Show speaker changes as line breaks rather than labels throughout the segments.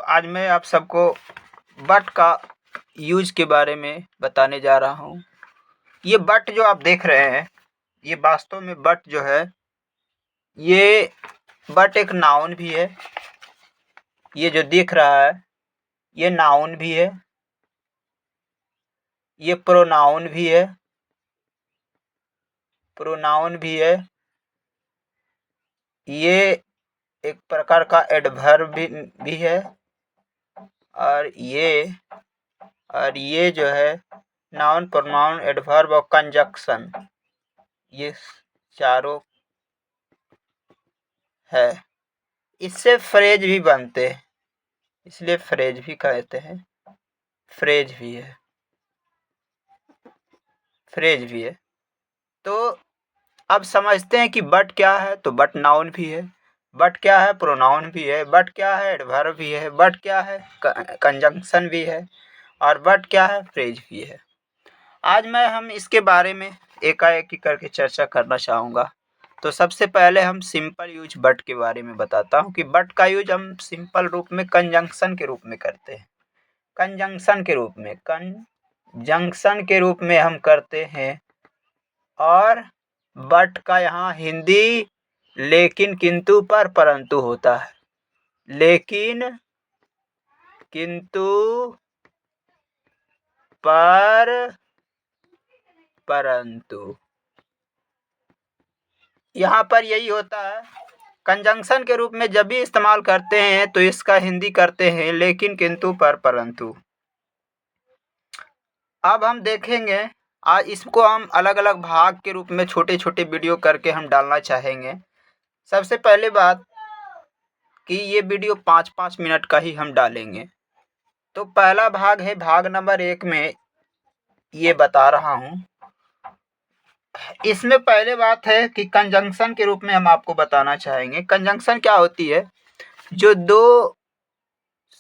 आज मैं आप सबको बट का यूज के बारे में बताने जा रहा हूँ। ये बट जो आप देख रहे हैं, ये वास्तव में बट जो है, ये बट एक नाउन भी है। ये जो दिख रहा है, ये नाउन भी है, ये प्रोनाउन भी है, ये एक प्रकार का एडवर्ब भी है, और ये जो है नाउन, प्रोनाउन, एडवर्ब और कंजक्शन, ये चारों है। इससे फ्रेज भी बनते हैं, इसलिए फ्रेज भी कहते हैं। फ्रेज भी है। तो अब समझते हैं कि बट क्या है। तो बट नाउन भी है, बट क्या है, प्रोनाउन भी है, बट क्या है, एडवर्ब भी है, बट क्या है, कंजंक्शन भी है, और बट क्या है, फ्रेज भी है। आज हम इसके बारे में एकाएक करके चर्चा करना चाहूँगा। तो सबसे पहले हम सिंपल यूज बट के बारे में बताता हूँ कि बट का यूज हम सिंपल रूप में कंजंक्शन के रूप में करते हैं। कंजंक्शन के रूप में हम करते हैं। और बट का यहाँ हिंदी लेकिन, किंतु, पर, परंतु होता है। लेकिन, किंतु, पर, परंतु, यहाँ पर यही होता है। कंजंक्शन के रूप में जब भी इस्तेमाल करते हैं तो इसका हिंदी करते हैं लेकिन, किंतु, पर, परंतु। अब हम देखेंगे, आज इसको हम अलग अलग भाग के रूप में छोटे छोटे वीडियो करके हम डालना चाहेंगे। सबसे पहले बात कि ये वीडियो 5-5 मिनट का ही हम डालेंगे। तो पहला भाग है, भाग नंबर 1 में ये बता रहा हूँ। इसमें पहले बात है कि कंजंक्शन के रूप में हम आपको बताना चाहेंगे। कंजंक्शन क्या होती है? जो दो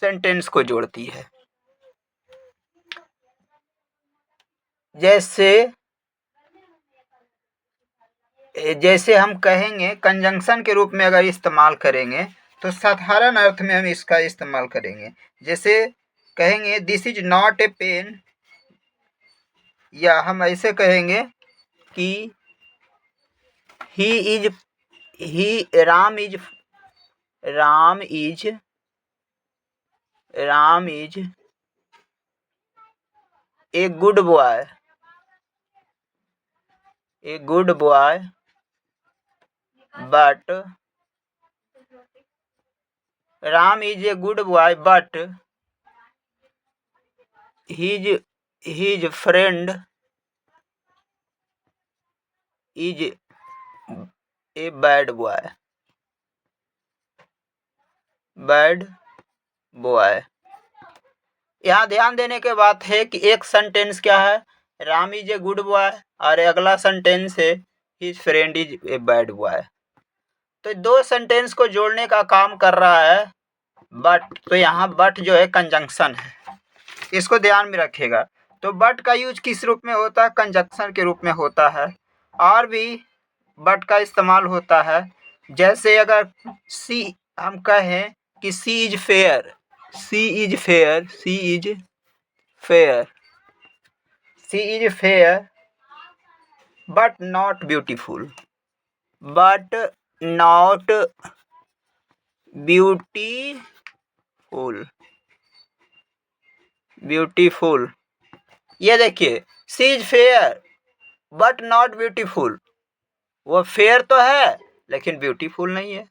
सेंटेंस को जोड़ती है। जैसे हम कहेंगे, कंजंक्शन के रूप में अगर इस्तेमाल करेंगे तो साधारण अर्थ में हम इसका इस्तेमाल करेंगे। जैसे कहेंगे this is not a pen, या हम ऐसे कहेंगे कि Ram is a good boy, but Ram is a good boy but his friend is a bad boy। यहाँ ध्यान देने के बात है कि एक सेंटेंस क्या है, Ram is a good boy, और अगला सेंटेंस है his friend is a bad boy. तो दो सेंटेंस को जोड़ने का काम कर रहा है बट। तो यहाँ बट जो है कंजंक्शन है, इसको ध्यान में रखिएगा। तो बट का यूज किस रूप में होता है? कंजंक्शन के रूप में होता है। और भी बट का इस्तेमाल होता है। जैसे अगर हम कहें कि C is fair but not beautiful, ये देखिए, C is fair but not beautiful. वो फेयर तो है लेकिन ब्यूटीफुल नहीं है।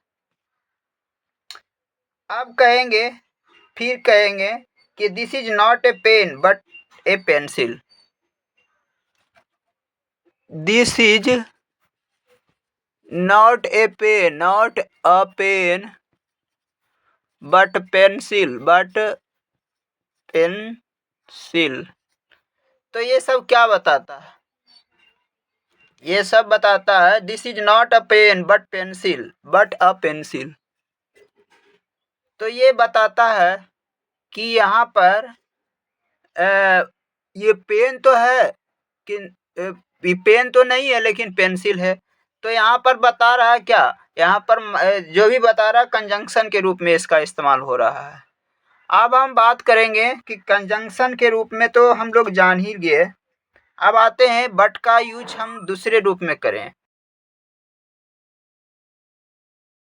अब फिर कहेंगे कि this is not a pen but A pencil. This is not a pen but pencil, तो ये सब क्या बताता है? ये सब बताता है this is not a pen but pencil, तो ये बताता है कि यहाँ पर ये पेन तो है कि पेन तो नहीं है लेकिन पेंसिल है। तो यहाँ पर बता रहा है क्या? यहाँ पर जो भी बता रहा है कंजंक्शन के रूप में इसका इस्तेमाल हो रहा है। अब हम बात करेंगे कि कंजंक्शन के रूप में तो हम लोग जान ही गए। अब आते हैं बट का यूज हम दूसरे रूप में करें।